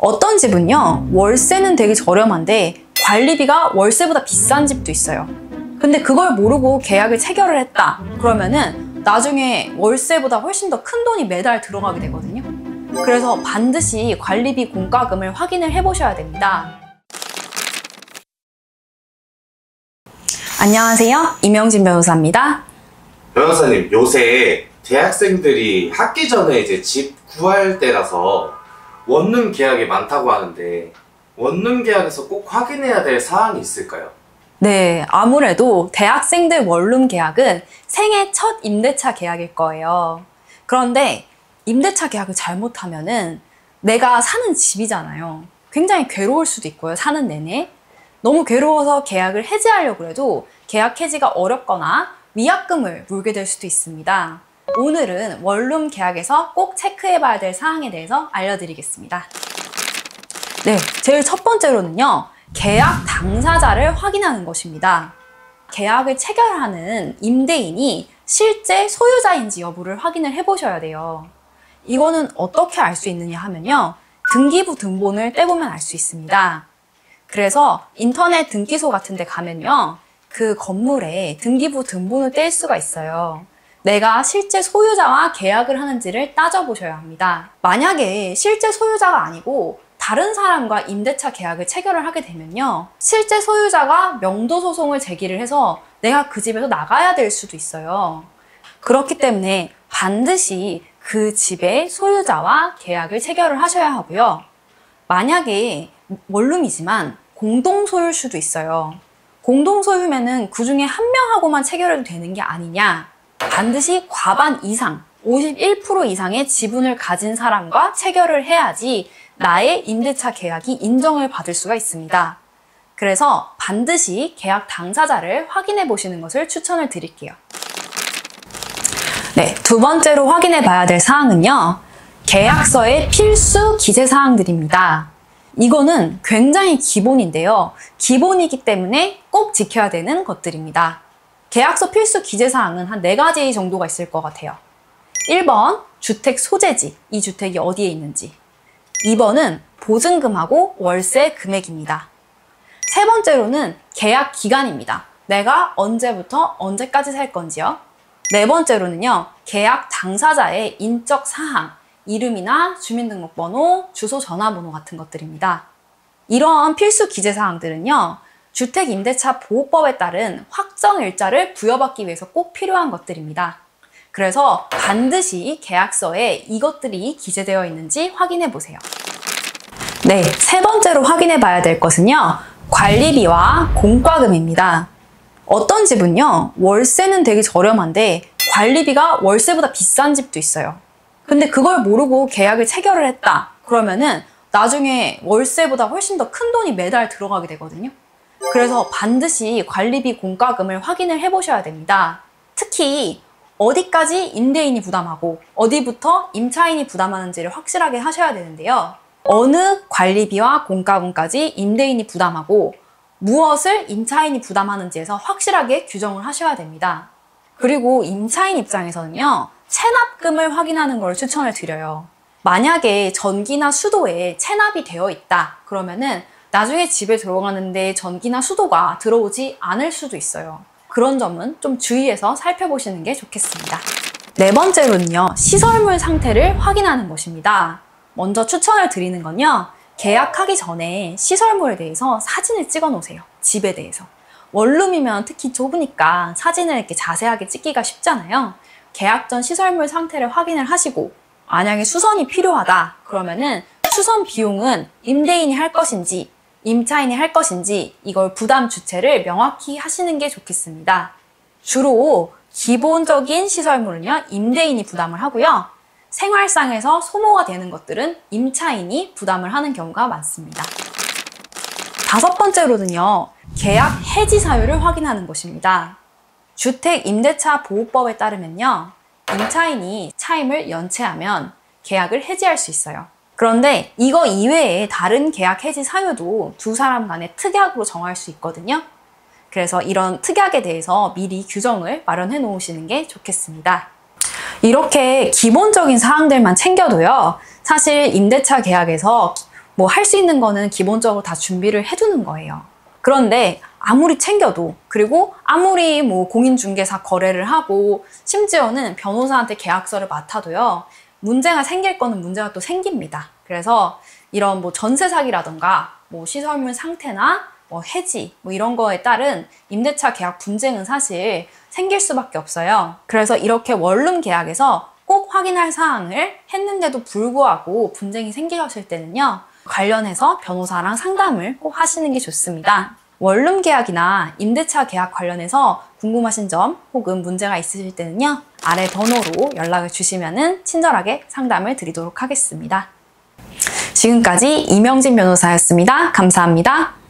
어떤 집은요, 월세는 되게 저렴한데 관리비가 월세보다 비싼 집도 있어요. 근데 그걸 모르고 계약을 체결을 했다 그러면은 나중에 월세보다 훨씬 더 큰 돈이 매달 들어가게 되거든요. 그래서 반드시 관리비 공과금을 확인을 해보셔야 됩니다. 안녕하세요, 이명진 변호사입니다. 변호사님, 요새 대학생들이 학기 전에 이제 집 구할 때라서 원룸 계약이 많다고 하는데 원룸 계약에서 꼭 확인해야 될 사항이 있을까요? 네, 아무래도 대학생들 원룸 계약은 생애 첫 임대차 계약일 거예요. 그런데 임대차 계약을 잘못하면은 내가 사는 집이잖아요. 굉장히 괴로울 수도 있고요, 사는 내내. 너무 괴로워서 계약을 해지하려고 해도 계약 해지가 어렵거나 위약금을 물게 될 수도 있습니다. 오늘은 원룸 계약에서 꼭 체크해봐야 될 사항에 대해서 알려드리겠습니다. 네, 제일 첫 번째로는요, 계약 당사자를 확인하는 것입니다. 계약을 체결하는 임대인이 실제 소유자인지 여부를 확인을 해보셔야 돼요. 이거는 어떻게 알 수 있느냐 하면요, 등기부 등본을 떼보면 알 수 있습니다. 그래서 인터넷 등기소 같은 데 가면요, 그 건물에 등기부 등본을 뗄 수가 있어요. 내가 실제 소유자와 계약을 하는지를 따져보셔야 합니다. 만약에 실제 소유자가 아니고 다른 사람과 임대차 계약을 체결을 하게 되면요, 실제 소유자가 명도소송을 제기를 해서 내가 그 집에서 나가야 될 수도 있어요. 그렇기 때문에 반드시 그 집의 소유자와 계약을 체결을 하셔야 하고요. 만약에 원룸이지만 공동소유일 수도 있어요. 공동소유면은 그 중에 한 명하고만 체결해도 되는 게 아니냐. 반드시 과반 이상, 51% 이상의 지분을 가진 사람과 체결을 해야지 나의 임대차 계약이 인정을 받을 수가 있습니다. 그래서 반드시 계약 당사자를 확인해 보시는 것을 추천을 드릴게요. 네, 두 번째로 확인해 봐야 될 사항은요, 계약서의 필수 기재사항들입니다. 이거는 굉장히 기본인데요, 기본이기 때문에 꼭 지켜야 되는 것들입니다. 계약서 필수 기재사항은 한 4가지 정도가 있을 것 같아요. 1번, 주택 소재지, 이 주택이 어디에 있는지. 2번은 보증금하고 월세 금액입니다. 세 번째로는 계약 기간입니다. 내가 언제부터 언제까지 살 건지요. 네 번째로는요, 계약 당사자의 인적 사항, 이름이나 주민등록번호, 주소, 전화번호 같은 것들입니다. 이러한 필수 기재사항들은요, 주택임대차보호법에 따른 확정일자를 부여받기 위해서 꼭 필요한 것들입니다. 그래서 반드시 계약서에 이것들이 기재되어 있는지 확인해 보세요. 네, 세 번째로 확인해 봐야 될 것은요, 관리비와 공과금입니다. 어떤 집은요, 월세는 되게 저렴한데 관리비가 월세보다 비싼 집도 있어요. 근데 그걸 모르고 계약을 체결을 했다 그러면은 나중에 월세보다 훨씬 더 큰 돈이 매달 들어가게 되거든요. 그래서 반드시 관리비 공과금을 확인을 해보셔야 됩니다. 특히 어디까지 임대인이 부담하고 어디부터 임차인이 부담하는지를 확실하게 하셔야 되는데요. 어느 관리비와 공과금까지 임대인이 부담하고 무엇을 임차인이 부담하는지에서 확실하게 규정을 하셔야 됩니다. 그리고 임차인 입장에서는요, 체납금을 확인하는 걸 추천을 드려요. 만약에 전기나 수도에 체납이 되어 있다 그러면은 나중에 집에 들어가는데 전기나 수도가 들어오지 않을 수도 있어요. 그런 점은 좀 주의해서 살펴보시는 게 좋겠습니다. 네 번째로는요, 시설물 상태를 확인하는 것입니다. 먼저 추천을 드리는 건요, 계약하기 전에 시설물에 대해서 사진을 찍어 놓으세요. 집에 대해서. 원룸이면 특히 좁으니까 사진을 이렇게 자세하게 찍기가 쉽잖아요. 계약 전 시설물 상태를 확인을 하시고, 만약에 수선이 필요하다 그러면은 수선 비용은 임대인이 할 것인지 임차인이 할 것인지 이걸 부담 주체를 명확히 하시는 게 좋겠습니다. 주로 기본적인 시설물은요, 임대인이 부담을 하고요, 생활상에서 소모가 되는 것들은 임차인이 부담을 하는 경우가 많습니다. 다섯 번째로는요, 계약 해지 사유를 확인하는 것입니다. 주택임대차보호법에 따르면요, 임차인이 차임을 연체하면 계약을 해지할 수 있어요. 그런데 이거 이외에 다른 계약 해지 사유도 두 사람 간의 특약으로 정할 수 있거든요. 그래서 이런 특약에 대해서 미리 규정을 마련해 놓으시는 게 좋겠습니다. 이렇게 기본적인 사항들만 챙겨도요, 사실 임대차 계약에서 뭐 할 수 있는 거는 기본적으로 다 준비를 해두는 거예요. 그런데 아무리 챙겨도, 그리고 아무리 뭐 공인중개사 거래를 하고 심지어는 변호사한테 계약서를 맡아도요, 문제가 생길 거는 문제가 또 생깁니다. 그래서 이런 뭐 전세 사기라던가 뭐 시설물 상태나 뭐 해지 뭐 이런 거에 따른 임대차 계약 분쟁은 사실 생길 수밖에 없어요. 그래서 이렇게 원룸 계약에서 꼭 확인할 사항을 했는데도 불구하고 분쟁이 생기셨을 때는요, 관련해서 변호사랑 상담을 꼭 하시는 게 좋습니다. 원룸 계약이나 임대차 계약 관련해서 궁금하신 점 혹은 문제가 있으실 때는요, 아래 번호로 연락을 주시면 친절하게 상담을 드리도록 하겠습니다. 지금까지 이명진 변호사였습니다. 감사합니다.